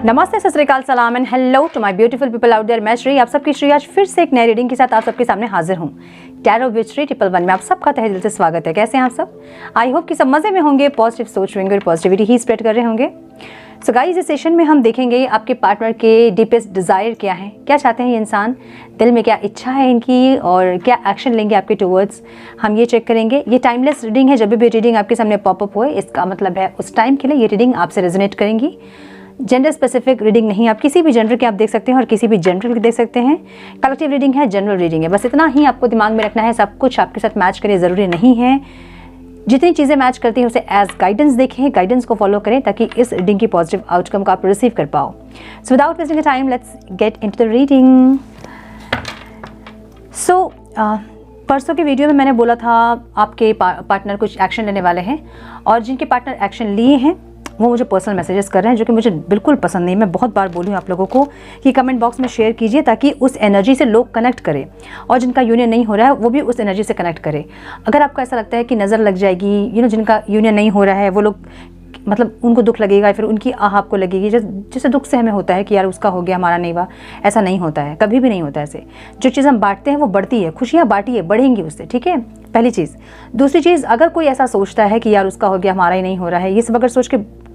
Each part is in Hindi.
नमस्ते, सत श्री अकाल, सलाम and hello to my beautiful people out there. मैं श्री, आप सबकी श्री आज फिर से एक नई रीडिंग के साथ आप सबके सामने हाजिर हूँ। टैरो विद श्री 111 में आप सबका तहे दिल से स्वागत है। कैसे हैं आप सब? आई होप कि सब मजे में होंगे, पॉजिटिव सोच रहे होंगे और पॉजिटिविटी ही स्प्रेड कर रहे होंगे। सो गाइस, इस सेशन में हम देखेंगे आपके पार्टनर के डीपेस्ट डिज़ायर क्या है, क्या चाहते हैं ये इंसान, दिल में क्या इच्छा है इनकी और क्या एक्शन लेंगे आपके टुवर्ड्स, हम ये चेक करेंगे। ये टाइमलेस रीडिंग है, जब भी रीडिंग आपके सामने पॉपअप होए इसका मतलब है उस टाइम के लिए ये रीडिंग आपसे रेजोनेट करेंगी। जेंडर स्पेसिफिक रीडिंग नहीं, आप किसी भी जेंडर के आप देख सकते हैं और किसी भी जेंडर के देख सकते हैं। कलेक्टिव रीडिंग है, जनरल रीडिंग है, बस इतना ही आपको दिमाग में रखना है। सब कुछ आपके साथ मैच करे ज़रूरी नहीं है, जितनी चीज़ें मैच करती हैं उसे एज गाइडेंस देखें, गाइडेंस को फॉलो करें ताकि इस रीडिंग की पॉजिटिव आउटकम को आप रिसीव कर पाओ। So without wasting time let's get into the reading. So परसों की वीडियो में मैंने बोला था आपके पार्टनर कुछ एक्शन लेने वाले हैं और जिनके पार्टनर एक्शन लिए हैं वो मुझे पर्सनल मैसेजेस कर रहे हैं, जो कि मुझे बिल्कुल पसंद नहीं। मैं बहुत बार बोली हूँ आप लोगों को कि कमेंट बॉक्स में शेयर कीजिए ताकि उस एनर्जी से लोग कनेक्ट करें और जिनका यूनियन नहीं हो रहा है वो भी उस एनर्जी से कनेक्ट करें। अगर आपको ऐसा लगता है कि नज़र लग जाएगी, जिनका यूनियन नहीं हो रहा है वो लोग, मतलब उनको दुख लगेगा, फिर उनकी आह आपको लगेगी, जैसे दुख से हमें होता है कि यार उसका हो गया हमारा नहीं हुआ, ऐसा नहीं होता है, कभी भी नहीं होता ऐसे। जो चीज़ हम बांटते हैं वो बढ़ती है, खुशियाँ बांटिए, बढ़ेंगी उससे, ठीक है, पहली चीज़। दूसरी चीज़, अगर कोई ऐसा सोचता है कि यार उसका हो गया हमारा ही नहीं हो रहा है, ये सब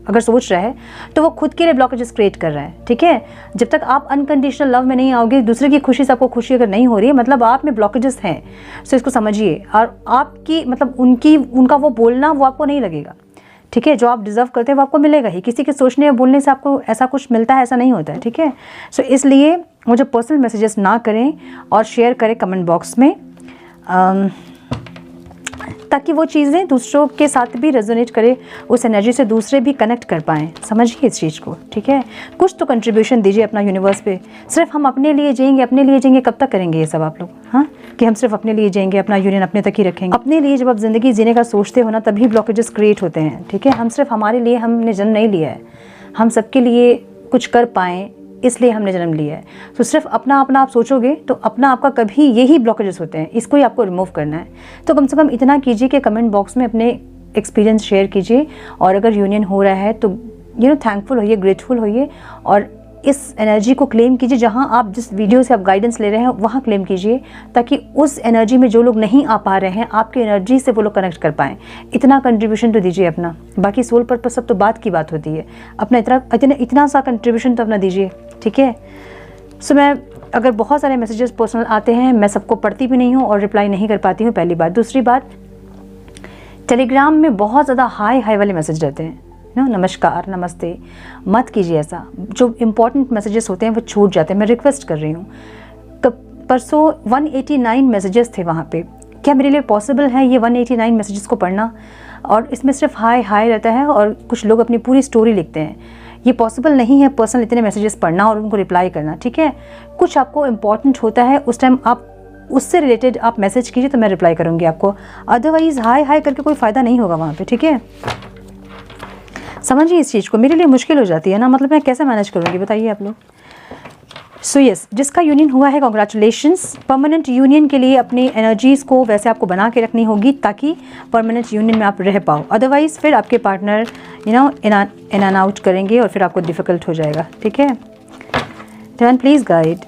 अगर सोच रहा है तो वो खुद के लिए ब्लॉकेजेस क्रिएट कर रहा है, ठीक है। जब तक आप अनकंडीशनल लव में नहीं आओगे, दूसरे की खुशी से आपको खुशी अगर नहीं हो रही है, मतलब आप में ब्लॉकेजेस हैं। सो इसको समझिए और आपकी मतलब उनका वो बोलना वो आपको नहीं लगेगा, ठीक है। जो आप डिज़र्व करते हैं वो आपको मिलेगा ही, किसी के सोचने या बोलने से आपको ऐसा कुछ मिलता है ऐसा नहीं होता है, ठीक है। सो इसलिए मुझे पर्सनल मैसेजेस ना करें और शेयर करें कमेंट बॉक्स में, ताकि वो चीज़ें दूसरों के साथ भी रेजोनेट करे, उस एनर्जी से दूसरे भी कनेक्ट कर पाएँ। समझिए इस चीज़ को, ठीक है। कुछ तो कंट्रीब्यूशन दीजिए अपना यूनिवर्स पे। सिर्फ हम अपने लिए जिएंगे, कब तक करेंगे ये सब आप लोग? हाँ, कि हम सिर्फ अपने लिए जिएंगे, अपना यूनियन अपने तक ही रखेंगे। अपने लिए जब आप ज़िंदगी जीने का सोचते हो ना, तभी ब्लॉकेजेस क्रिएट होते हैं, ठीक है। हम सिर्फ हमारे लिए हमने जन्म नहीं लिया है, हम सबके लिए कुछ कर पाएँ इसलिए हमने जन्म लिया है। तो सिर्फ अपना आप सोचोगे तो अपना आपका कभी यही ब्लॉकेजेस होते हैं, इसको ही आपको रिमूव करना है। तो कम से कम इतना कीजिए कि कमेंट बॉक्स में अपने एक्सपीरियंस शेयर कीजिए और अगर यूनियन हो रहा है तो थैंकफुल होइए, ग्रेटफुल होइए और इस एनर्जी को क्लेम कीजिए। जहाँ आप जिस वीडियो से आप गाइडेंस ले रहे हैं वहाँ क्लेम कीजिए, ताकि उस एनर्जी में जो लोग नहीं आ पा रहे हैं आपकी एनर्जी से वो लोग कनेक्ट कर पाएँ। इतना कंट्रीब्यूशन तो दीजिए अपना, बाकी सोल पर्पस सब तो बात की बात होती है, अपना इतना सा कंट्रीब्यूशन तो अपना दीजिए, ठीक है। सो मैं अगर बहुत सारे मैसेजेस पर्सनल आते हैं, मैं सबको पढ़ती भी नहीं हूँ और रिप्लाई नहीं कर पाती हूँ, पहली बात। दूसरी बात, टेलीग्राम में बहुत ज़्यादा हाई वाले मैसेज रहते हैं, नमस्कार, नमस्ते, मत कीजिए ऐसा। जो इम्पॉर्टेंट मैसेजेस होते हैं वो छूट जाते हैं, मैं रिक्वेस्ट कर रही हूँ। परसों 189 मैसेजेस थे वहाँ पे, क्या मेरे लिए पॉसिबल है ये 189 मैसेजेस को पढ़ना? और इसमें सिर्फ हाय रहता है और कुछ लोग अपनी पूरी स्टोरी लिखते हैं। ये पॉसिबल नहीं है पर्सनल इतने मैसेजेस पढ़ना और उनको रिप्लाई करना, ठीक है। कुछ आपको इम्पॉर्टेंट होता है, उस टाइम आप उससे रिलेटेड आप मैसेज कीजिए तो मैं रिप्लाई करूँगी आपको, अदरवाइज़ हाय करके कोई फ़ायदा नहीं होगा वहाँ पे, ठीक है। समझिए इस चीज़ को, मेरे लिए मुश्किल हो जाती है ना, मतलब मैं कैसे मैनेज करूँगी बताइए आप लोग। सो यस, जिसका यूनियन हुआ है कॉन्ग्रेचुलेशंस। परमानेंट यूनियन के लिए अपनी एनर्जीज़ को वैसे आपको बना के रखनी होगी ताकि परमानेंट यूनियन में आप रह पाओ, अदरवाइज़ फिर आपके पार्टनर इन एंड आउट करेंगे और फिर आपको डिफ़िकल्ट हो जाएगा, ठीक है। डिवाइन प्लीज़ गाइड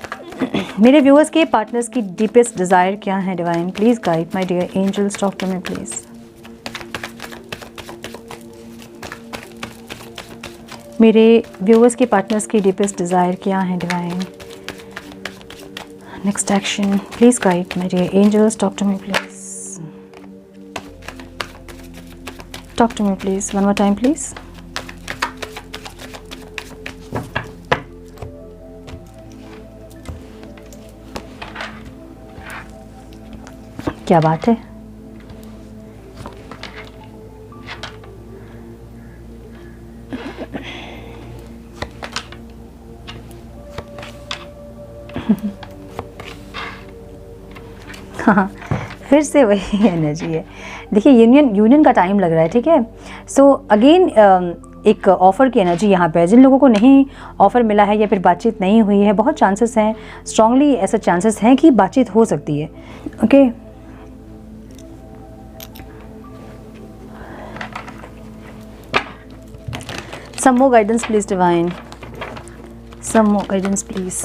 मेरे व्यूअर्स के पार्टनर्स की डीपेस्ट डिज़ायर क्या है। Divine please guide my dear angels, talk to me please. मेरे व्यूअर्स के पार्टनर्स की डीपेस्ट डिज़ायर क्या है divine. Next action please guide my dear angels, talk to me please, talk to me please, one more time please. क्या बात है, हाँ फिर से वही एनर्जी है। देखिए यूनियन का टाइम लग रहा है, ठीक है। सो अगेन एक ऑफ़र की एनर्जी यहाँ पे है। जिन लोगों को नहीं ऑफ़र मिला है या फिर बातचीत नहीं हुई है, बहुत चांसेस हैं, स्ट्रांगली ऐसा चांसेस हैं कि बातचीत हो सकती है, okay. Some more guidance please divine. Some more guidance please.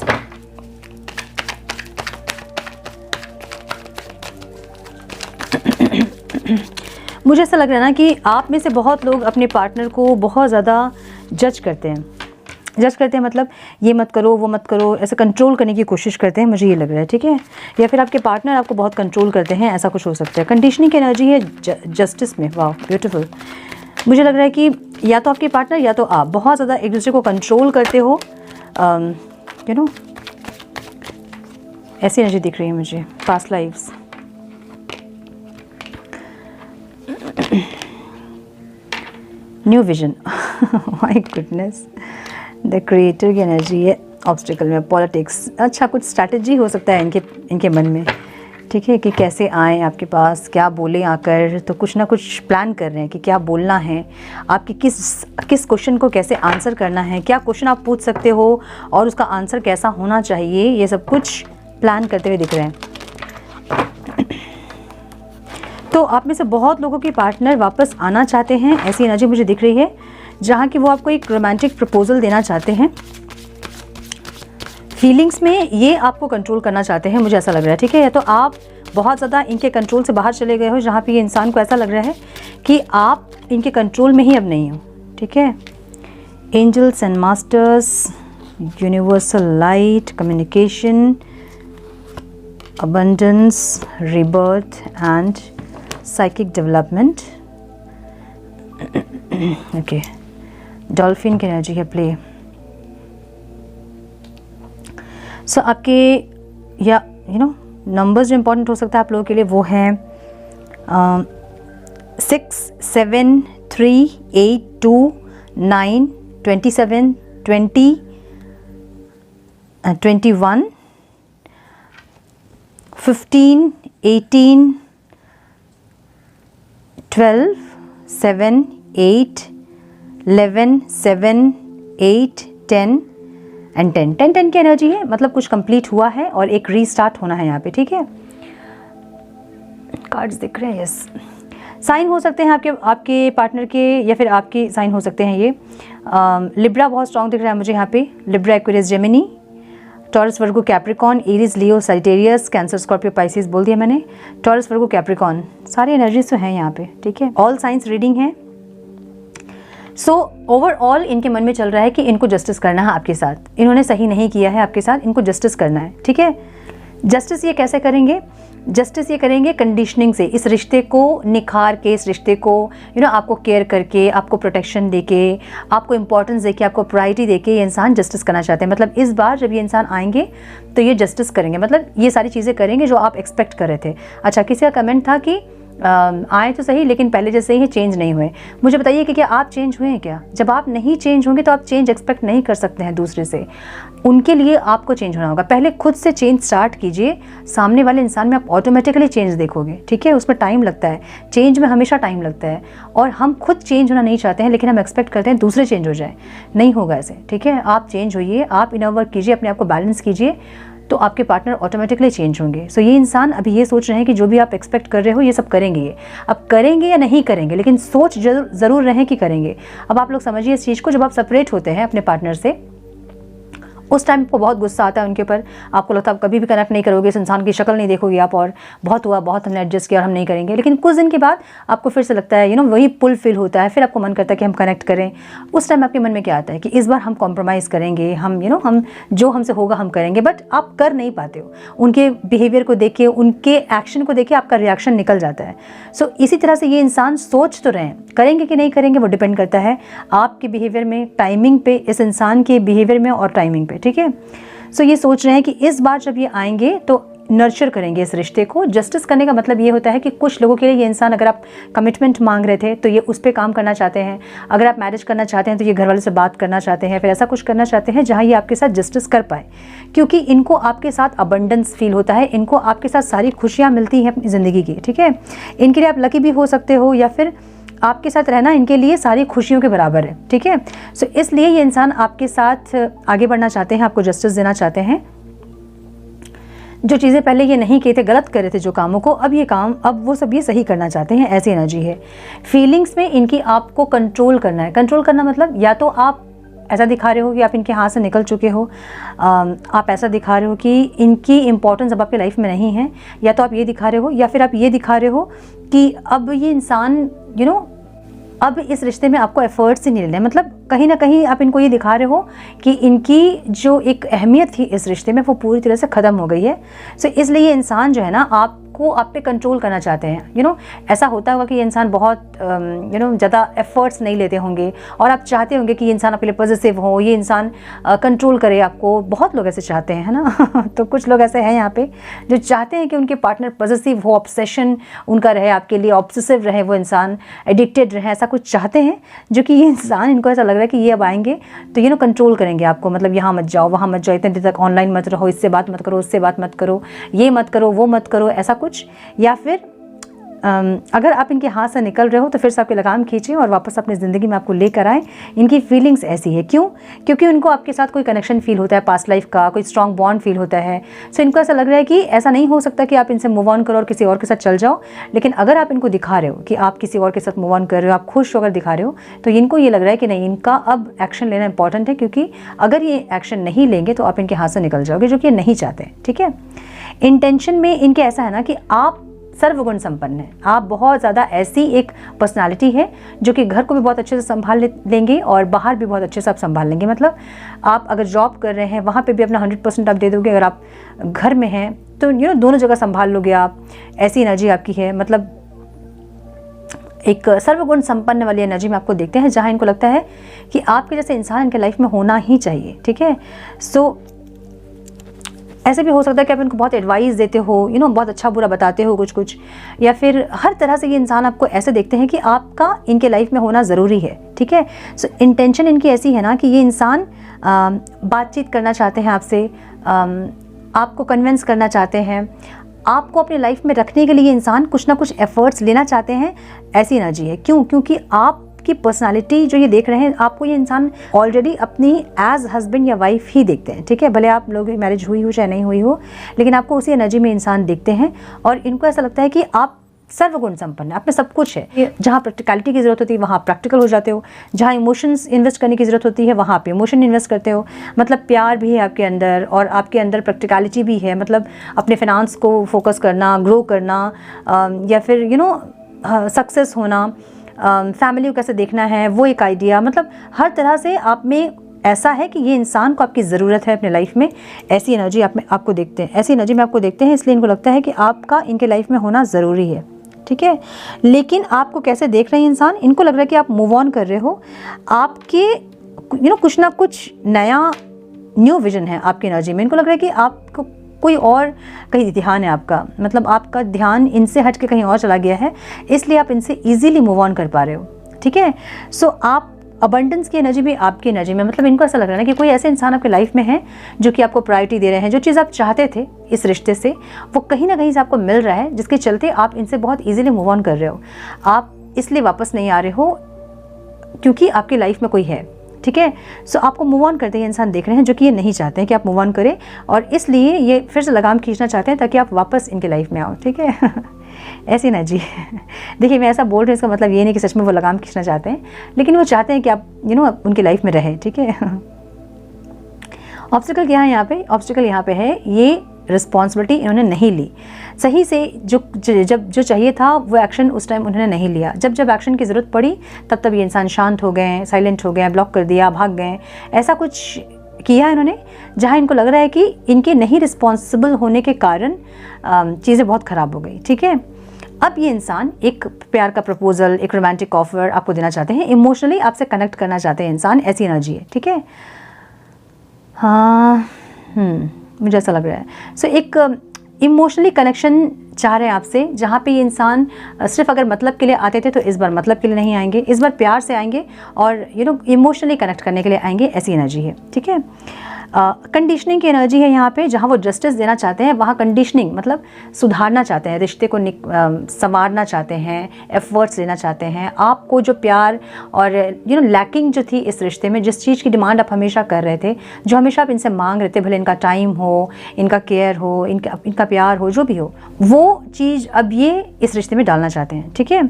मुझे ऐसा लग रहा है ना कि आप में से बहुत लोग अपने पार्टनर को बहुत ज़्यादा जज करते हैं। जज करते हैं मतलब ये मत करो, वो मत करो, ऐसे कंट्रोल करने की कोशिश करते हैं, मुझे ये लग रहा है, ठीक है। या फिर आपके पार्टनर आपको बहुत कंट्रोल करते हैं, ऐसा कुछ हो सकता है। कंडीशनिंग की एनर्जी है जस्टिस में, वाह ब्यूटीफुल। मुझे लग रहा है कि या तो आपके पार्टनर या तो आप बहुत ज़्यादा एक दूसरे को कंट्रोल करते हो, यू नो, ऐसी एनर्जी दिख रही है मुझे। Past lives, new vision, my goodness, the creator की एनर्जी है ऑब्स्टिकल में। पॉलिटिक्स, अच्छा कुछ स्ट्रैटेजी हो सकता है इनके मन में, ठीक है, कि कैसे आए आपके पास, क्या बोले आकर। तो कुछ ना कुछ प्लान कर रहे हैं कि क्या बोलना है, आपकी किस क्वेश्चन को कैसे आंसर करना है, क्या क्वेश्चन आप पूछ सकते हो और उसका आंसर कैसा होना चाहिए, ये सब कुछ प्लान करते हुए दिख रहे हैं। तो आप में से बहुत लोगों के पार्टनर वापस आना चाहते हैं, ऐसी एनर्जी मुझे दिख रही है, जहाँ कि वो आपको एक रोमांटिक प्रपोजल देना चाहते हैं। फीलिंग्स में ये आपको कंट्रोल करना चाहते हैं, मुझे ऐसा लग रहा है, ठीक है। या तो आप बहुत ज़्यादा इनके कंट्रोल से बाहर चले गए हो, जहाँ पे ये इंसान को ऐसा लग रहा है कि आप इनके कंट्रोल में ही अब नहीं हो, ठीक है। Angels and masters, universal light, communication, abundance, rebirth and psychic development. Okay, dolphin की एनर्जी है, प्ले। सो आपके या यू नो नंबर्स जो इम्पोर्टेंट हो सकता है आप लोगों के लिए वो हैं 6, 7, 3, 8, 2, 9, 27, 20, 21, 15, 18, 12, 7, 8, 11, 7, 8, 10 एंड 10 की एनर्जी है, मतलब कुछ कंप्लीट हुआ है और एक रीस्टार्ट होना है यहाँ पे, ठीक है। कार्ड्स दिख रहे हैं, यस। साइन हो सकते हैं आपके पार्टनर के, या फिर आपके साइन हो सकते हैं ये। लिब्रा बहुत स्ट्रॉन्ग दिख रहा है मुझे यहाँ पे। लिब्रा, एक्वेरियस, जेमिनी, टॉरस, वर्गो, कैप्रिकॉन, एरीज, लियो, सजिटेरियस, कैंसर, स्कॉर्पियो, पाइसिस बोल दिया मैंने। टॉरस, वर्गो, कैप्रिकॉन, सारी एनर्जीज तो हैं यहाँ पे, ठीक है। ऑल साइंस रीडिंग है। सो ओवरऑल इनके मन में चल रहा है कि इनको जस्टिस करना है आपके साथ, इन्होंने सही नहीं किया है आपके साथ, इनको जस्टिस करना है, ठीक है। जस्टिस ये कैसे करेंगे? जस्टिस ये करेंगे कंडीशनिंग से, इस रिश्ते को निखार के, इस रिश्ते को आपको केयर करके, आपको प्रोटेक्शन देके, आपको इंपॉर्टेंस देके, आपको प्रायोरिटी देके ये इंसान जस्टिस करना चाहते हैं। मतलब इस बार जब ये इंसान आएंगे तो ये जस्टिस करेंगे, मतलब ये सारी चीज़ें करेंगे जो आप एक्सपेक्ट कर रहे थे। अच्छा, किसी का कमेंट था कि आए तो सही लेकिन पहले जैसे ही चेंज नहीं हुए। मुझे बताइए कि क्या आप चेंज हुए हैं क्या? जब आप नहीं चेंज होंगे तो आप चेंज एक्सपेक्ट नहीं कर सकते हैं दूसरे से। उनके लिए आपको चेंज होना होगा। पहले खुद से चेंज स्टार्ट कीजिए, सामने वाले इंसान में आप ऑटोमेटिकली चेंज देखोगे, ठीक है। उसमें टाइम लगता है, चेंज में हमेशा टाइम लगता है, और हम खुद चेंज होना नहीं चाहते हैं लेकिन हम एक्सपेक्ट करते हैं दूसरे चेंज हो जाए। नहीं होगा ऐसे, ठीक है। आप चेंज होइए, आप इनर वर्क कीजिए, अपने आप को बैलेंस कीजिए, तो आपके पार्टनर ऑटोमेटिकली चेंज होंगे। सो ये इंसान अभी ये सोच रहे हैं कि जो भी आप एक्सपेक्ट कर रहे हो ये सब करेंगे। ये अब करेंगे या नहीं करेंगे, लेकिन सोच ज़रूर रहे कि करेंगे। अब आप लोग समझिए इस चीज़ को, जब आप सेपरेट होते हैं अपने पार्टनर से, उस टाइम को बहुत गुस्सा आता है उनके ऊपर। आपको लगता है आप कभी भी कनेक्ट नहीं करोगे, इस इंसान की शक्ल नहीं देखोगे आप, और बहुत हुआ, बहुत हमने एडजस्ट किया और हम नहीं करेंगे। लेकिन कुछ दिन के बाद आपको फिर से लगता है वही पुल फील होता है, फिर आपको मन करता है कि हम कनेक्ट करें। उस टाइम आपके मन में क्या आता है कि इस बार हम कॉम्प्रोमाइज़ करेंगे, हम हम जो हमसे होगा हम करेंगे, बट आप कर नहीं पाते हो। उनके बिहेवियर को देख के, उनके एक्शन को देख के आपका रिएक्शन निकल जाता है। सो इसी तरह से ये इंसान सोच तो रहे हैं, करेंगे कि नहीं करेंगे वो डिपेंड करता है आपके बिहेवियर में, टाइमिंग पे, इस इंसान के बिहेवियर में और टाइमिंग पे, ठीक है। सो ये सोच रहे हैं कि इस बार जब ये आएंगे तो नर्चर करेंगे इस रिश्ते को। जस्टिस करने का मतलब ये होता है कि कुछ लोगों के लिए ये इंसान, अगर आप कमिटमेंट मांग रहे थे तो ये उस पर काम करना चाहते हैं, अगर आप मैरिज करना चाहते हैं तो ये घर वाले से बात करना चाहते हैं, फिर ऐसा कुछ करना चाहते हैं जहाँ ये आपके साथ जस्टिस कर पाए, क्योंकि इनको आपके साथ अबंडेंस फील होता है, इनको आपके साथ सारी खुशियाँ मिलती हैं अपनी ज़िंदगी की, ठीक है। इनके लिए आप लकी भी हो सकते हो, या फिर आपके साथ रहना इनके लिए सारी खुशियों के बराबर है, ठीक है। सो इसलिए ये इंसान आपके साथ आगे बढ़ना चाहते हैं, आपको जस्टिस देना चाहते हैं। जो चीज़ें पहले ये नहीं किए थे, गलत कर रहे थे जो कामों को, अब ये काम, अब वो सब ये सही करना चाहते हैं, ऐसी एनर्जी है। फीलिंग्स में इनकी आपको कंट्रोल करना है। कंट्रोल करना मतलब या तो आप ऐसा दिखा रहे हो कि आप इनके हाथ से निकल चुके हो, आप ऐसा दिखा रहे हो कि इनकी इम्पोर्टेंस अब आपकी लाइफ में नहीं है, या तो आप ये दिखा रहे हो, या फिर आप ये दिखा रहे हो कि अब ये इंसान अब इस रिश्ते में आपको एफर्ट्स ही नहीं लेने, मतलब कहीं ना कहीं आप इनको ये दिखा रहे हो कि इनकी जो एक अहमियत थी इस रिश्ते में वो पूरी तरह से ख़त्म हो गई है। सो इसलिए ये इंसान जो है ना आपको आप पे कंट्रोल करना चाहते हैं। ऐसा होता होगा कि ये इंसान बहुत ज़्यादा एफर्ट्स नहीं लेते होंगे और आप चाहते होंगे कि ये इंसान आपके लिए पॉजिटिव हो, ये इंसान कंट्रोल करे आपको। बहुत लोग ऐसे चाहते हैं, है ना। तो कुछ लोग ऐसे हैं यहाँ पे जो चाहते हैं कि उनके पार्टनर पॉजिटिव हो, ऑब्सेशन उनका रहे आपके लिए, ऑब्सेसिव रहे वो इंसान, एडिक्टेड रहे, ऐसा कुछ चाहते हैं। जो कि ये इंसान, इनको ऐसा लग रहा है कि ये अब आएंगे तो कंट्रोल करेंगे आपको, मतलब यहाँ मत जाओ, वहाँ मत जाओ, इतने देर तक ऑनलाइन मत रहो, इससे बात मत करो, उससे बात मत करो, ये मत करो, वो मत करो, ऐसा कुछ। या फिर अगर आप इनके हाथ से निकल रहे हो तो फिर से आपकी लगाम खींचें और वापस अपनी ज़िंदगी में आपको लेकर आएँ। इनकी फीलिंग्स ऐसी है, क्यों? क्योंकि उनको आपके साथ कोई कनेक्शन फील होता है, पास्ट लाइफ का कोई स्ट्रॉन्ग बॉन्ड फील होता है। सो इनको ऐसा लग रहा है कि ऐसा नहीं हो सकता कि आप इनसे मूव ऑन करो और किसी और के साथ चल जाओ। लेकिन अगर आप इनको दिखा रहे हो कि आप किसी और के साथ मूव ऑन कर रहे हो, आप खुश होकर दिखा रहे हो, तो इनको ये लग रहा है कि नहीं, इनका अब एक्शन लेना इंपॉर्टेंट है, क्योंकि अगर ये एक्शन नहीं लेंगे तो आप इनके हाथ से निकल जाओगे, जो कि ये नहीं चाहते। ठीक है। इंटेंशन में इनके ऐसा है ना कि आप सर्वगुण संपन्न है, आप बहुत ज़्यादा ऐसी एक पर्सनालिटी है जो कि घर को भी बहुत अच्छे से संभाल लेंगे और बाहर भी बहुत अच्छे से आप संभाल लेंगे। मतलब आप अगर जॉब कर रहे हैं वहाँ पे भी अपना 100% आप दे दोगे, अगर आप घर में हैं तो दोनों जगह संभाल लोगे आप। ऐसी एनर्जी आपकी है, मतलब एक सर्वगुण संपन्न वाली एनर्जी में आपको देखते हैं, जहाँ इनको लगता है कि आपके जैसे इंसान इनके लाइफ में होना ही चाहिए। ठीक है। सो ऐसे भी हो सकता है कि आप इनको बहुत एडवाइस देते हो, बहुत अच्छा बुरा बताते हो कुछ, या फिर हर तरह से ये इंसान आपको ऐसे देखते हैं कि आपका इनके लाइफ में होना ज़रूरी है। ठीक है। सो इंटेंशन इनकी ऐसी है ना कि ये इंसान बातचीत करना चाहते हैं आपसे, आपको कन्विंस करना चाहते हैं, आपको अपनी लाइफ में रखने के लिए ये इंसान कुछ ना कुछ एफर्ट्स लेना चाहते हैं। ऐसी एनर्जी है। क्यों? क्योंकि आप की पर्सनालिटी जो ये देख रहे हैं, आपको ये इंसान ऑलरेडी अपनी एज हस्बैंड या वाइफ ही देखते हैं। ठीक है। भले आप लोग मैरिज हुई हो चाहे नहीं हुई हो, लेकिन आपको उसी एनर्जी में इंसान देखते हैं और इनको ऐसा लगता है कि आप सर्वगुण संपन्न है, आप में सब कुछ है। जहाँ प्रैक्टिकलिटी की ज़रूरत होती है वहाँ प्रैक्टिकल हो जाते हो, जहाँ इमोशंस इन्वेस्ट करने की ज़रूरत होती है वहाँ पे इमोशन इन्वेस्ट करते हो। मतलब प्यार भी है आपके अंदर और आपके अंदर प्रैक्टिकलिटी भी है, मतलब अपने फाइनेंस को फोकस करना, ग्रो करना, या फिर सक्सेस होना, फैमिली को कैसे देखना है वो एक आइडिया। मतलब हर तरह से आप में ऐसा है कि ये इंसान को आपकी ज़रूरत है अपने लाइफ में। ऐसी एनर्जी आप में आपको देखते हैं, ऐसी एनर्जी में आपको देखते हैं, इसलिए इनको लगता है कि आपका इनके लाइफ में होना ज़रूरी है। ठीक है। लेकिन आपको कैसे देख रहे हैं इंसान, इनको लग रहा है कि आप मूव ऑन कर रहे हो, आपके कुछ ना कुछ नया न्यू विजन है आपकी एनर्जी में। इनको लग रहा है कि आपको कोई और कहीं ध्यान है आपका, मतलब आपका ध्यान इनसे हट के कहीं और चला गया है, इसलिए आप इनसे इजीली मूव ऑन कर पा रहे हो। ठीक है। सो आप अबंडेंस की एनर्जी भी आपकी एनर्जी में, मतलब इनको ऐसा लग रहा है कि कोई ऐसे इंसान आपके लाइफ में है जो कि आपको प्रायोरिटी दे रहे हैं, जो चीज़ आप चाहते थे इस रिश्ते से वो कहीं ना कहीं से आपको मिल रहा है, जिसके चलते आप इनसे बहुत ईजिली मूव ऑन कर रहे हो। आप इसलिए वापस नहीं आ रहे हो क्योंकि आपकी लाइफ में कोई है। ठीक है। सो आपको मूव ऑन करते ही इंसान देख रहे हैं, जो कि ये नहीं चाहते हैं कि आप मूव ऑन करें, और इसलिए ये फिर से लगाम खींचना चाहते हैं ताकि आप वापस इनके लाइफ में आओ। ठीक है। ऐसी ना जी। देखिए मैं ऐसा बोल रही हूँ, इसका मतलब ये नहीं कि सच में वो लगाम खींचना चाहते हैं, लेकिन वो चाहते हैं कि आप उनकी लाइफ में रहें। ठीक है। ऑब्स्टिकल क्या है यहाँ पे? ऑब्स्टिकल यहाँ पे है ये रिस्पॉन्सिबिलिटी इन्होंने नहीं ली सही से, जो चाहिए था वो एक्शन उस टाइम उन्होंने नहीं लिया। जब एक्शन की ज़रूरत पड़ी तब ये इंसान शांत हो गए, साइलेंट हो गए, ब्लॉक कर दिया, भाग गए, ऐसा कुछ किया इन्होंने, जहाँ इनको लग रहा है कि इनके नहीं रिस्पॉन्सिबल होने के कारण चीज़ें बहुत ख़राब हो गई। ठीक है। अब ये इंसान एक प्यार का प्रपोजल, एक रोमांटिक ऑफर आपको देना चाहते हैं, इमोशनली आपसे कनेक्ट करना चाहते हैं इंसान। ऐसी एनर्जी है। ठीक है। हाँ, मुझे ऐसा लग रहा है। सो एक इमोशनली कनेक्शन चाह रहे हैं आपसे, जहाँ पे ये इंसान सिर्फ अगर मतलब के लिए आते थे तो इस बार मतलब के लिए नहीं आएंगे, इस बार प्यार से आएंगे और इमोशनली कनेक्ट करने के लिए आएंगे। ऐसी एनर्जी है। ठीक है। कंडीशनिंग की एनर्जी है यहाँ पे, जहाँ वो जस्टिस देना चाहते हैं वहाँ कंडीशनिंग मतलब सुधारना चाहते हैं, रिश्ते को संवारना चाहते हैं, एफर्ट्स लेना चाहते हैं। आपको जो प्यार और लैकिंग जो थी इस रिश्ते में, जिस चीज़ की डिमांड आप हमेशा कर रहे थे, जो हमेशा आप इनसे मांग रहे थे, भले इनका टाइम हो, इनका केयर हो, इनका प्यार हो, जो भी हो, वो चीज़ अब ये इस रिश्ते में डालना चाहते हैं। ठीक है।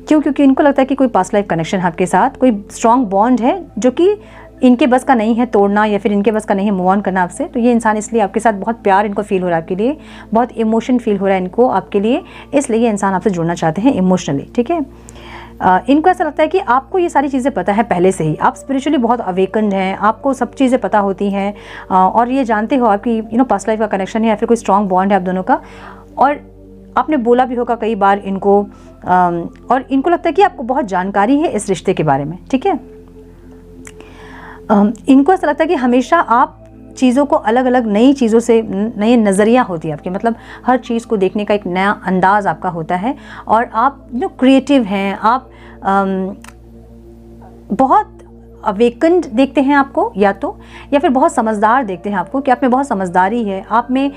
क्यों? क्योंकि इनको लगता है कि कोई पास्ट लाइफ कनेक्शन है आपके साथ, कोई स्ट्रॉन्ग बॉन्ड है जो कि इनके बस का नहीं है तोड़ना या फिर इनके बस का नहीं है मूव ऑन करना आपसे। तो ये इंसान इसलिए आपके साथ बहुत प्यार इनको फील हो रहा है आपके लिए, बहुत इमोशन फील हो रहा है इनको आपके लिए, इसलिए ये इंसान आपसे जुड़ना चाहते हैं इमोशनली, ठीक है। इनको ऐसा लगता है कि आपको ये सारी चीज़ें पता है पहले से ही, आप स्पिरिचुअली बहुत अवेकन्ड हैं, आपको सब चीज़ें पता होती हैं और ये जानते हो आपकी पास्ट लाइफ का कनेक्शन है या फिर कोई स्ट्रॉन्ग बॉन्ड है आप दोनों का, और आपने बोला भी होगा कई बार इनको, और इनको लगता है कि आपको बहुत जानकारी है इस रिश्ते के बारे में, ठीक है। इनको ऐसा लगता है कि हमेशा आप चीज़ों को अलग अलग नई चीज़ों से, नए नज़रिया होती है आपकी, मतलब हर चीज़ को देखने का एक नया अंदाज़ आपका होता है और आप जो क्रिएटिव हैं, आप बहुत अवेकन्ड देखते हैं आपको या फिर बहुत समझदार देखते हैं आपको, कि आप में बहुत समझदारी है, आप में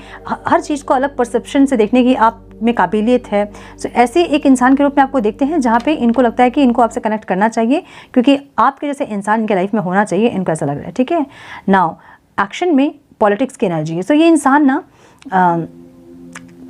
हर चीज़ को अलग परसेप्शन से देखने की आप में काबिलियत है। सो ऐसे एक इंसान के रूप में आपको देखते हैं जहाँ पे इनको लगता है कि इनको आपसे कनेक्ट करना चाहिए, क्योंकि आपके जैसे इंसान इनके लाइफ में होना चाहिए, इनको ऐसा लग रहा है, ठीक है। नाउ एक्शन में पॉलिटिक्स की एनर्जी है। सो ये इंसान ना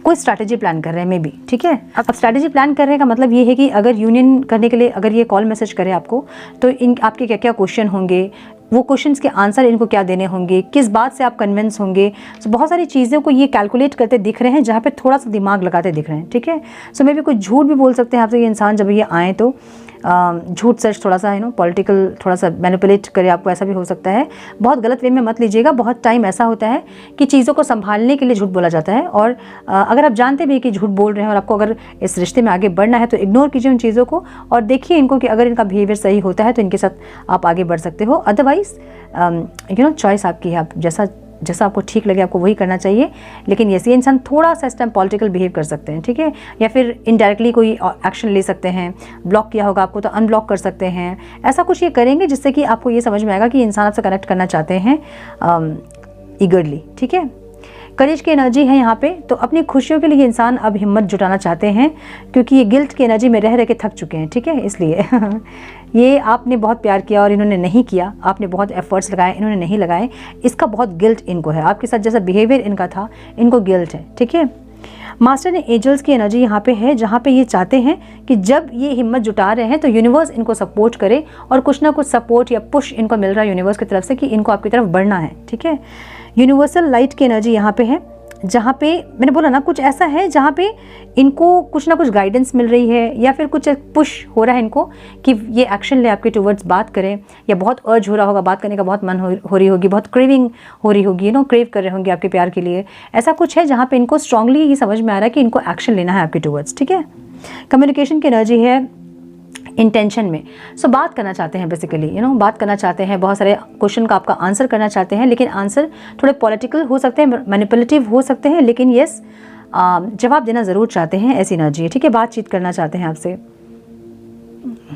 कोई स्ट्रैटेजी प्लान कर रहे हैं मे बी, ठीक है। अब स्ट्रैटेजी प्लान कर रहे का मतलब ये है कि अगर यूनियन करने के लिए अगर ये कॉल मैसेज करे आपको, तो इन आपके क्या क्या क्वेश्चन होंगे, वो क्वेश्चंस के आंसर इनको क्या देने होंगे, किस बात से आप कन्विंस होंगे। सो बहुत सारी चीज़ों को ये कैलकुलेट करते दिख रहे हैं, जहाँ पे थोड़ा सा दिमाग लगाते दिख रहे हैं, ठीक है। सो मे बी कोई झूठ भी बोल सकते हैं आपसे ये इंसान जब ये आए, तो झूठ सच थोड़ा सा पॉलिटिकल थोड़ा सा मैनिपुलेट करे आपको, ऐसा भी हो सकता है। बहुत गलत वे में मत लीजिएगा, बहुत टाइम ऐसा होता है कि चीज़ों को संभालने के लिए झूठ बोला जाता है, और अगर आप जानते भी कि झूठ बोल रहे हैं और आपको अगर इस रिश्ते में आगे बढ़ना है, तो इग्नोर कीजिए उन चीज़ों को और देखिए इनको कि अगर इनका बिहेवियर सही होता है तो इनके साथ आप आगे बढ़ सकते हो। अदरवाइज चॉइस आपकी है, आप जैसा आपको ठीक लगे आपको वही करना चाहिए। लेकिन ये इंसान थोड़ा सा इस टाइम पॉलिटिकल बिहेव कर सकते हैं, ठीक है, या फिर इनडायरेक्टली कोई एक्शन ले सकते हैं, ब्लॉक किया होगा आपको तो अनब्लॉक कर सकते हैं, ऐसा कुछ ये करेंगे जिससे कि आपको ये समझ में आएगा कि इंसान आपसे कनेक्ट करना चाहते हैं ईगरली, ठीक है। करेज की एनर्जी है यहाँ पे, तो अपनी खुशियों के लिए इंसान अब हिम्मत जुटाना चाहते हैं, क्योंकि ये गिल्ट की एनर्जी में रह के थक चुके हैं, ठीक है। इसलिए ये आपने बहुत प्यार किया और इन्होंने नहीं किया, आपने बहुत एफर्ट्स लगाए इन्होंने नहीं लगाए, इसका बहुत गिल्ट इनको है, आपके साथ जैसा बिहेवियर इनका था इनको गिल्ट है, ठीक है। मास्टर ने एंजल्स की एनर्जी यहाँ पे है, जहाँ पे ये चाहते हैं कि जब ये हिम्मत जुटा रहे हैं तो यूनिवर्स इनको सपोर्ट करे, और कुछ ना कुछ सपोर्ट या पुश इनको मिल रहा है यूनिवर्स की तरफ से कि इनको आपकी तरफ बढ़ना है, ठीक है। यूनिवर्सल लाइट की एनर्जी यहाँ पे है, जहाँ पे मैंने बोला ना कुछ ऐसा है जहाँ पे इनको कुछ ना कुछ गाइडेंस मिल रही है, या फिर कुछ पुश हो रहा है इनको कि ये एक्शन ले आपके टुवर्ड्स बात करें, या बहुत अर्ज हो रहा होगा, बात करने का बहुत मन हो रही होगी, बहुत क्रेविंग हो रही होगी, क्रेव कर रहे होंगे आपके प्यार के लिए। ऐसा कुछ है जहाँ पे इनको स्ट्रांगली ये समझ में आ रहा है कि इनको एक्शन लेना है आपके टुवर्ड्स, ठीक है। कम्युनिकेशन की एनर्जी है इंटेंशन में। सो बात करना चाहते हैं बेसिकली, बात करना चाहते हैं, बहुत सारे क्वेश्चन का आपका आंसर करना चाहते हैं, लेकिन आंसर थोड़े पॉलिटिकल हो सकते हैं, मैनिपुलेटिव हो सकते हैं, लेकिन यस जवाब देना ज़रूर चाहते हैं, ऐसी एनर्जी है, ठीक है। बातचीत करना चाहते हैं आपसे,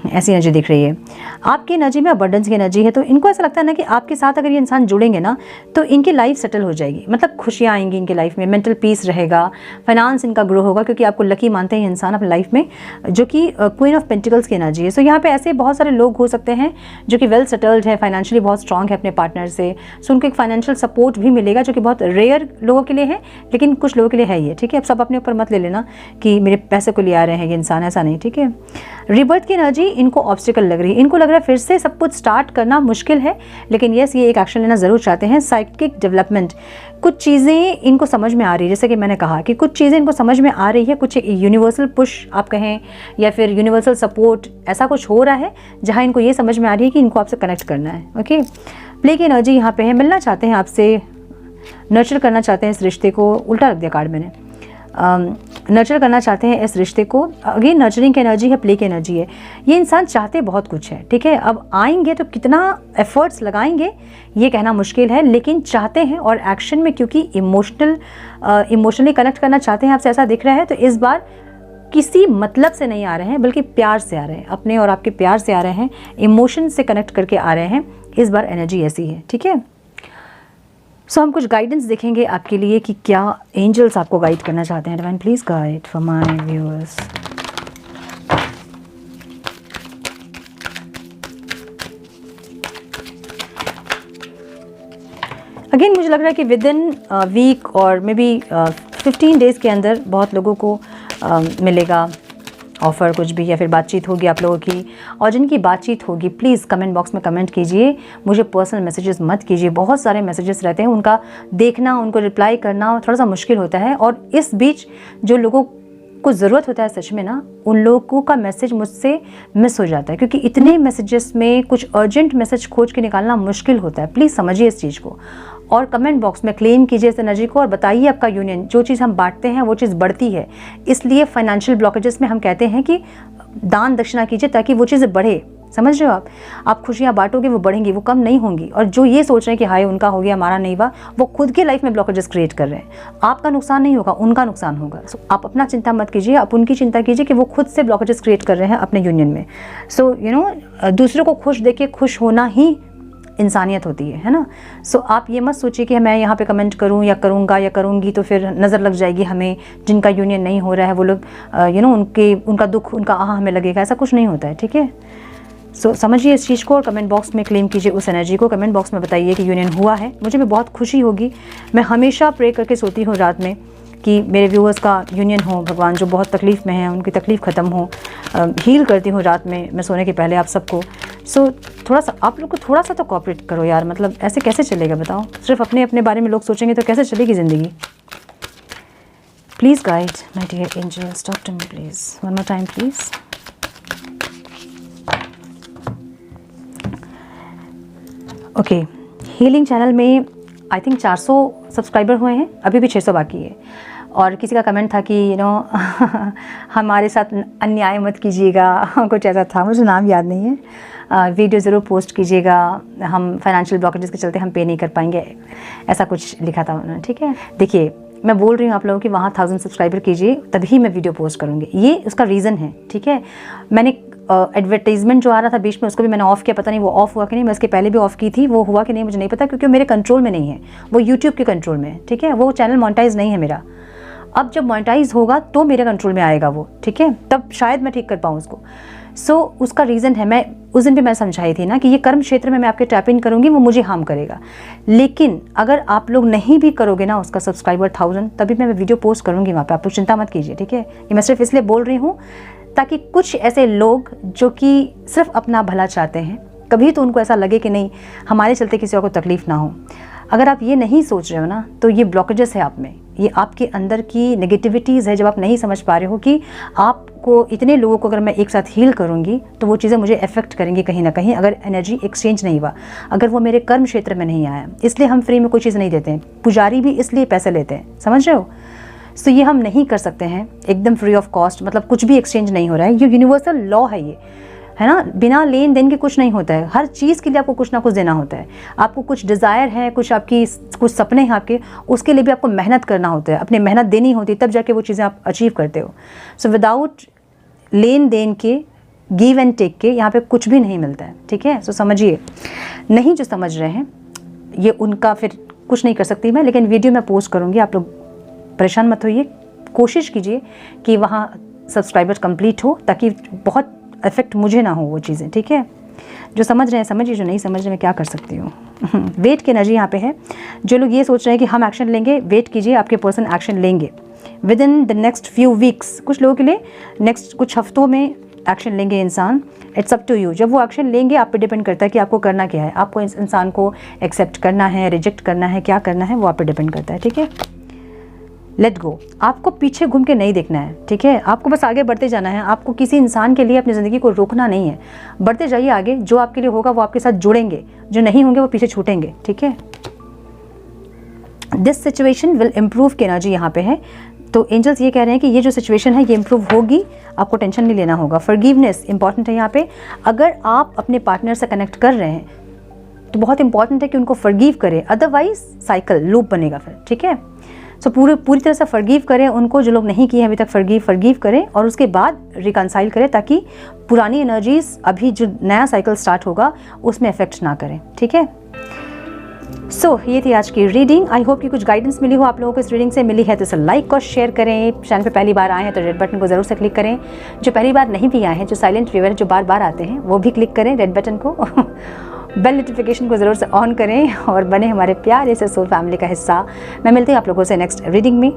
ऐसी एनर्जी दिख रही है। आपकी एनर्जी में अबंडेंस की एनर्जी है, तो इनको ऐसा लगता है ना कि आपके साथ अगर ये इंसान जुड़ेंगे ना तो इनकी लाइफ सेटल हो जाएगी, मतलब खुशियाँ आएंगी इनकी लाइफ में, मेंटल पीस रहेगा, फाइनेंस इनका ग्रो होगा, क्योंकि आपको लकी मानते हैं इंसान अपनी लाइफ में, जो कि क्वीन ऑफ पेंटिकल्स की एनर्जी है। सो यहाँ पे ऐसे बहुत सारे लोग हो सकते हैं जो कि वेल सेटल्ड है, फाइनेंशियली बहुत स्ट्रॉन्ग है अपने पार्टनर से, सो उनको एक फाइनेंशियल सपोर्ट भी मिलेगा, जो कि बहुत रेयर लोगों के लिए है, लेकिन कुछ लोगों के लिए है ये, ठीक है। अब सब अपने ऊपर मत ले लेना कि मेरे पैसे को ले आ रहे हैं ये इंसान, ऐसा नहीं, ठीक है। रिबर्थ की एनर्जी इनको ऑब्स्टिकल लग रही है, इनको लग रहा है फिर से सब कुछ स्टार्ट करना मुश्किल है, लेकिन यस ये एक एक्शन लेना ज़रूर चाहते हैं। साइकिक डेवलपमेंट, कुछ चीज़ें इनको समझ में आ रही है, जैसे कि मैंने कहा कि कुछ चीज़ें इनको समझ में आ रही है, कुछ यूनिवर्सल पुश आप कहें या फिर यूनिवर्सल सपोर्ट, ऐसा कुछ हो रहा है जहाँ इनको ये समझ में आ रही है कि इनको आपसे कनेक्ट करना है, ओके। प्ले की एनर्जी यहाँ पे है, मिलना चाहते हैं आपसे, नर्चर करना चाहते हैं इस रिश्ते को, उल्टा रख दिया कार्ड मैंने, नर्चर करना चाहते हैं इस रिश्ते को। अगेन नर्चरिंग की एनर्जी है, प्ले की एनर्जी है, ये इंसान चाहते बहुत कुछ है, ठीक है। अब आएंगे तो कितना एफर्ट्स लगाएंगे ये कहना मुश्किल है, लेकिन चाहते हैं, और एक्शन में क्योंकि इमोशनली कनेक्ट करना चाहते हैं आपसे, ऐसा दिख रहा है। तो इस बार किसी मतलब से नहीं आ रहे हैं, बल्कि प्यार से आ रहे हैं, अपने और आपके प्यार से आ रहे हैं, इमोशन से कनेक्ट करके आ रहे हैं, इस बार एनर्जी ऐसी है, ठीक है। सो हम कुछ गाइडेंस देखेंगे आपके लिए कि क्या एंजल्स आपको गाइड करना चाहते हैं। Divine please guide for my viewers. Again मुझे लग रहा है कि विद इन वीक और मे बी 15 डेज़ के अंदर बहुत लोगों को मिलेगा ऑफ़र कुछ भी, या फिर बातचीत होगी आप लोगों की। और जिनकी बातचीत होगी प्लीज़ कमेंट बॉक्स में कमेंट कीजिए, मुझे पर्सनल मैसेजेस मत कीजिए। बहुत सारे मैसेजेस रहते हैं, उनका देखना, उनको रिप्लाई करना थोड़ा सा मुश्किल होता है। और इस बीच जो लोगों को ज़रूरत होता है सच में ना, उन लोगों का मैसेज मुझसे मिस हो जाता है, क्योंकि इतने मैसेजेस में कुछ अर्जेंट मैसेज खोज के निकालना मुश्किल होता है। प्लीज़ समझिए इस चीज़ को, और कमेंट बॉक्स में क्लेम कीजिए इस एनर्जी को और बताइए आपका यूनियन। जो चीज़ हम बांटते हैं वो चीज़ बढ़ती है, इसलिए फाइनेंशियल ब्लॉकेजेस में हम कहते हैं कि दान दक्षिणा कीजिए ताकि वो चीज़ बढ़े। समझ रहे हो आप खुशियाँ बांटोगे वो बढ़ेंगी, वो कम नहीं होंगी। और जो ये सोच रहे हैं कि हाय उनका हो गया हमारा नहीं हुआ, वो खुद के लाइफ में ब्लॉकेजेस क्रिएट कर रहे हैं। आपका नुकसान नहीं होगा, उनका नुकसान होगा। आप अपना चिंता मत कीजिए, आप उनकी चिंता कीजिए कि वो खुद से ब्लॉकेजेस क्रिएट कर रहे हैं अपने यूनियन में। सो दूसरों को खुश देख के खुश होना ही इंसानियत होती है ना। सो आप ये मत सोचिए कि मैं यहाँ पे कमेंट करूँ या करूँगा या करूँगी तो फिर नज़र लग जाएगी हमें, जिनका यूनियन नहीं हो रहा है वो लोग उनका दुख, उनका हमें लगेगा। ऐसा कुछ नहीं होता है, ठीक है। सो समझिए इस चीज़ को और कमेंट बॉक्स में क्लेम कीजिए उस एनर्जी को। कमेंट बॉक्स में बताइए कि यूनियन हुआ है, मुझे भी बहुत खुशी होगी। मैं हमेशा प्रे करके सोती हूँ रात में कि मेरे व्यूअर्स का यूनियन हो, भगवान जो बहुत तकलीफ़ में हैं उनकी तकलीफ़ ख़त्म हो। हील करती हूँ रात में मैं सोने के पहले आप सबको। सो थोड़ा सा आप लोग को थोड़ा सा तो कोऑपरेट करो यार, मतलब ऐसे कैसे चलेगा बताओ। सिर्फ अपने अपने बारे में लोग सोचेंगे तो कैसे चलेगी ज़िंदगी। Please guide my dear angels, talk to me please, one more time please. Okay, healing channel में आई थिंक 400 सब्सक्राइबर हुए हैं, अभी भी 600 बाकी है। और किसी का कमेंट था कि हमारे साथ अन्याय मत कीजिएगा कुछ ऐसा था, मुझे नाम याद नहीं है। वीडियो ज़रूर पोस्ट कीजिएगा, हम फाइनेंशियल ब्लॉकेजेस के चलते हम पे नहीं कर पाएंगे, ऐसा कुछ लिखा था उन्होंने, ठीक है। देखिए मैं बोल रही हूँ आप लोगों कि वहाँ 1000 सब्सक्राइबर कीजिए तभी मैं वीडियो पोस्ट करूँगी, ये उसका रीज़न है, ठीक है। मैंने एडवर्टाइजमेंट जो आ रहा था बीच में उसको भी मैंने ऑफ़ किया, पता नहीं वो ऑफ़ हुआ कि नहीं। मैं इसके पहले भी ऑफ़ की थी, वो हुआ कि नहीं मुझे नहीं पता, क्योंकि मेरे कंट्रोल में नहीं है, वो यूट्यूब के कंट्रोल में है, ठीक है। वो चैनल मोनेटाइज नहीं है मेरा। अब जब मोनेटाइज होगा तो मेरे कंट्रोल में आएगा वो, ठीक है, तब शायद मैं ठीक कर पाऊँ उसको। सो उसका रीज़न है, मैं उस दिन भी मैं समझाई थी ना कि ये कर्म क्षेत्र में मैं आपके टैप इन करूँगी, वो मुझे हार्म करेगा। लेकिन अगर आप लोग नहीं भी करोगे ना उसका सब्सक्राइबर 1000, तभी मैं वीडियो पोस्ट करूँगी वहाँ पे, आप लोग चिंता मत कीजिए, ठीक है। ये मैं सिर्फ इसलिए बोल रही हूँ ताकि कुछ ऐसे लोग जो कि सिर्फ अपना भला चाहते हैं, कभी तो उनको ऐसा लगे कि नहीं हमारे चलते किसी और को तकलीफ़ ना हो। अगर आप ये नहीं सोच रहे हो ना तो ये ब्लॉकेजेस है आप में, ये आपके अंदर की नेगेटिविटीज़ है। जब आप नहीं समझ पा रहे हो कि आपको इतने लोगों को अगर मैं एक साथ हील करूँगी तो वो चीज़ें मुझे अफेक्ट करेंगी कहीं ना कहीं, अगर एनर्जी एक्सचेंज नहीं हुआ, अगर वो मेरे कर्म क्षेत्र में नहीं आया। इसलिए हम फ्री में कोई चीज़ नहीं देते हैं, पुजारी भी इसलिए पैसे लेते हैं, समझ रहे हो। सो ये हम नहीं कर सकते हैं एकदम फ्री ऑफ कॉस्ट, मतलब कुछ भी एक्सचेंज नहीं हो रहा है। ये यूनिवर्सल लॉ है, ये है ना, बिना लेन देन के कुछ नहीं होता है। हर चीज़ के लिए आपको कुछ ना कुछ देना होता है। आपको कुछ डिज़ायर है, कुछ सपने हैं आपके, उसके लिए भी आपको मेहनत करना होता है, अपनी मेहनत देनी होती है, तब जाके वो चीज़ें आप अचीव करते हो। सो विदाउट लेन देन के, गिव एंड टेक के यहाँ पे कुछ भी नहीं मिलता है, ठीक है। सो समझिए, नहीं जो समझ रहे हैं ये उनका फिर कुछ नहीं कर सकती मैं, लेकिन वीडियो मैं पोस्ट करूँगी, आप लोग परेशान मत होइए। कोशिश कीजिए कि वहाँ सब्सक्राइबर कंप्लीट हो ताकि बहुत इफेक्ट मुझे ना हो वो चीज़ें, ठीक है। जो समझ रहे हैं समझिए, जो नहीं समझ रहे मैं क्या कर सकती हूँ। वेट की एनर्जी यहाँ पे है। जो लोग ये सोच रहे हैं कि हम एक्शन लेंगे, वेट कीजिए, आपके पर्सन एक्शन लेंगे with in the next few weeks. कुछ लोगों के लिए नेक्स्ट कुछ हफ्तों में एक्शन लेंगे इंसान। It's up to you. जब वो एक्शन लेंगे आप पे डिपेंड करता है कि आपको करना क्या है। आपको इस इंसान को एक्सेप्ट करना है, रिजेक्ट करना है, क्या करना है, वो आप पे डिपेंड करता है, ठीक है। Let go. आपको पीछे घूम के नहीं देखना है, ठीक है। आपको बस आगे बढ़ते जाना है। आपको किसी इंसान के लिए अपनी ज़िंदगी को रोकना नहीं है। बढ़ते जाइए आगे। जो आपके लिए होगा वो आपके साथ जुड़ेंगे, जो नहीं होंगे वो पीछे छूटेंगे, ठीक है। दिस सिचुएशन विल इम्प्रूव की एनर्जी यहाँ पे है। तो एंजल्स ये कह रहे हैं कि ये जो सिचुएशन है ये इम्प्रूव होगी, आपको टेंशन नहीं लेना होगा। फॉरगिवनेस इंपॉर्टेंट है यहाँ पे। अगर आप अपने पार्टनर से कनेक्ट कर रहे हैं तो बहुत इंपॉर्टेंट है कि उनको फॉरगिव करें, अदरवाइज साइकिल लूप बनेगा फिर, ठीक है। सो पूरी तरह से फॉरगिव करें उनको, जो लोग नहीं किए हैं अभी तक फॉरगिव करें और उसके बाद रिकंसाइल करें, ताकि पुरानी एनर्जीज अभी जो नया साइकिल स्टार्ट होगा उसमें इफेक्ट ना करें, ठीक है। सो ये थी आज की रीडिंग। आई होप कि कुछ गाइडेंस मिली हो आप लोगों को इस रीडिंग से। मिली है तो इसे लाइक और शेयर करें। चैनल पे पहली बार आए हैं तो रेड बटन को जरूर से क्लिक करें। जो पहली बार नहीं भी आए हैं, जो साइलेंट व्यूअर जो बार बार आते हैं, वो भी क्लिक करें रेड बटन को। बेल नोटिफिकेशन को ज़रूर से ऑन करें और बने हमारे प्यारे से सोल फैमिली का हिस्सा। मैं मिलती हूँ आप लोगों से नेक्स्ट रीडिंग में।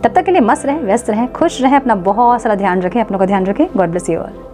तब तक के लिए मस्त रहें, व्यस्त रहें, खुश रहें, अपना बहुत सारा ध्यान रखें, अपनों का ध्यान रखें। God bless you all.